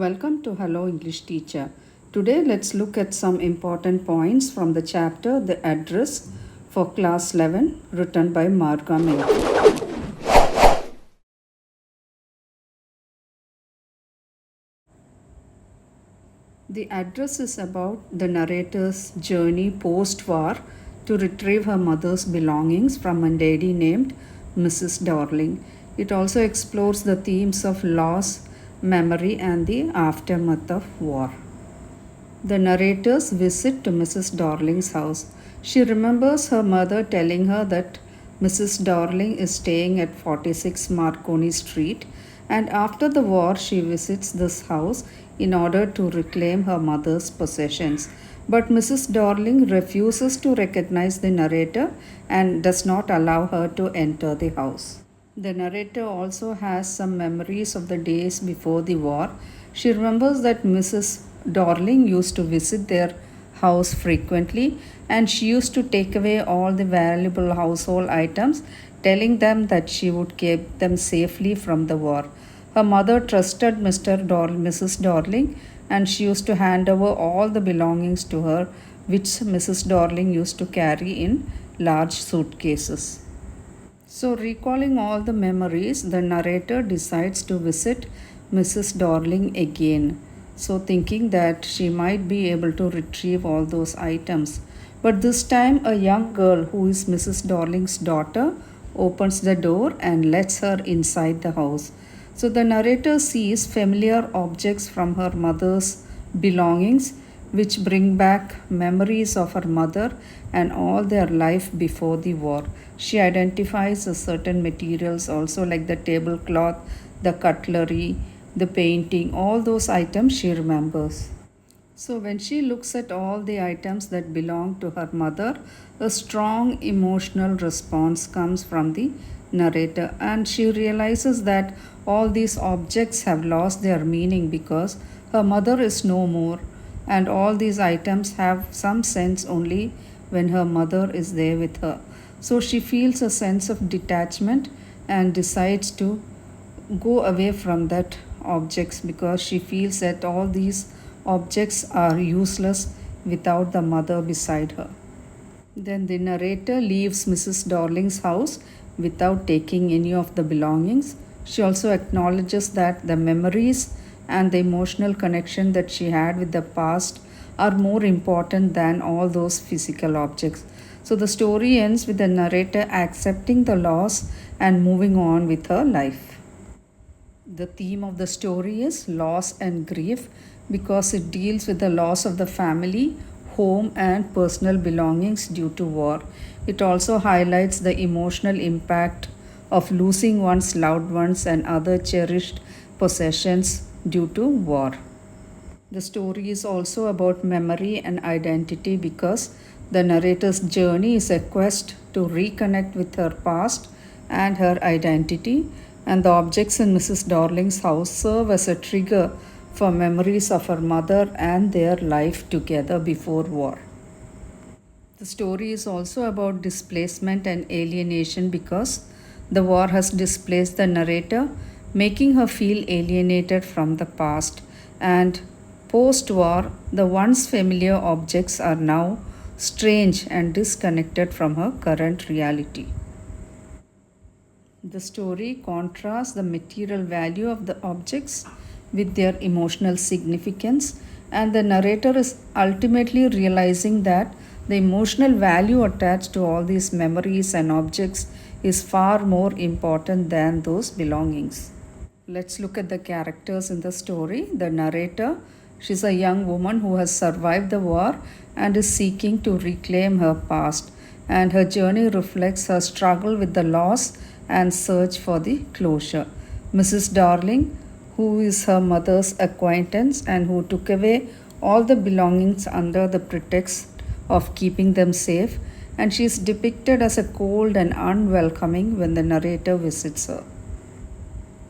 Welcome to Hello English Teacher. Today let's look at some important points from the chapter The Address for Class 11 written by Marga Mink. The address is about the narrator's journey post-war to retrieve her mother's belongings from a lady named Mrs. Darling. It also explores the themes of loss, memory, and the aftermath of war. The narrator's visit to Mrs. Darling's house. She remembers her mother telling her that Mrs. Darling is staying at 46 Marconi Street, and after the war, she visits this house in order to reclaim her mother's possessions. But Mrs. Darling refuses to recognize the narrator and does not allow her to enter the house. The narrator also has some memories of the days before the war. She remembers that Mrs. Darling used to visit their house frequently and she used to take away all the valuable household items, telling them that she would keep them safely from the war. Her mother trusted Mrs. Darling and she used to hand over all the belongings to her, which Mrs. Darling used to carry in large suitcases. So, recalling all the memories, the narrator decides to visit Mrs. Darling again. So, thinking that she might be able to retrieve all those items. But this time, a young girl who is Mrs. Darling's daughter opens the door and lets her inside the house. So, the narrator sees familiar objects from her mother's belongings, which bring back memories of her mother and all their life before the war. She identifies certain materials also, like the tablecloth, the cutlery, the painting, all those items she remembers. So, when she looks at all the items that belong to her mother, a strong emotional response comes from the narrator, and she realizes that all these objects have lost their meaning because her mother is no more, and all these items have some sense only when her mother is there with her. So she feels a sense of detachment and decides to go away from that objects because she feels that all these objects are useless without the mother beside her. Then the narrator leaves Mrs. Darling's house without taking any of the belongings. She also acknowledges that the memories and the emotional connection that she had with the past are more important than all those physical objects. So the story ends with the narrator accepting the loss and moving on with her life. The theme of the story is loss and grief because it deals with the loss of the family, home, and personal belongings due to war. It also highlights the emotional impact of losing one's loved ones and other cherished possessions due to war. The story is also about memory and identity because the narrator's journey is a quest to reconnect with her past and her identity, and the objects in Mrs. Darling's house serve as a trigger for memories of her mother and their life together before war. The story is also about displacement and alienation because the war has displaced the narrator, making her feel alienated from the past, and post war, the once familiar objects are now strange and disconnected from her current reality. The story contrasts the material value of the objects with their emotional significance, and the narrator is ultimately realizing that the emotional value attached to all these memories and objects is far more important than those belongings. Let's look at the characters in the story. The narrator, she's a young woman who has survived the war and is seeking to reclaim her past, and her journey reflects her struggle with the loss and search for the closure. Mrs. Darling, who is her mother's acquaintance and who took away all the belongings under the pretext of keeping them safe, and she is depicted as a cold and unwelcoming when the narrator visits her.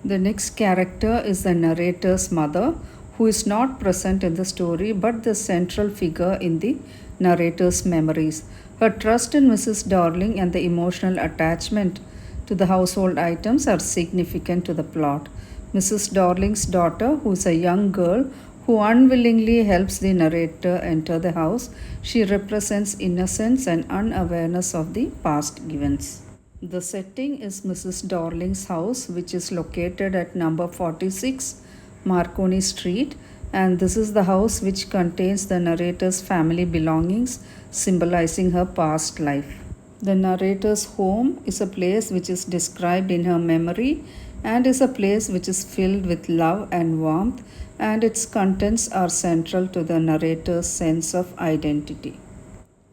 The next character is the narrator's mother, who is not present in the story but the central figure in the narrator's memories. Her trust in Mrs. Darling and the emotional attachment to the household items are significant to the plot. Mrs. Darling's daughter, who is a young girl who unwillingly helps the narrator enter the house. She represents innocence and unawareness of the past events. The setting is Mrs. Darling's house, which is located at number 46 Marconi Street, and this is the house which contains the narrator's family belongings, symbolizing her past life. The narrator's home is a place which is described in her memory and is a place which is filled with love and warmth, and its contents are central to the narrator's sense of identity.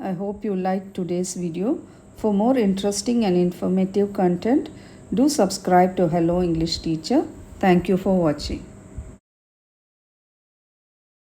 I hope you liked today's video. For more interesting and informative content, do subscribe to Hello English Teacher. Thank you for watching.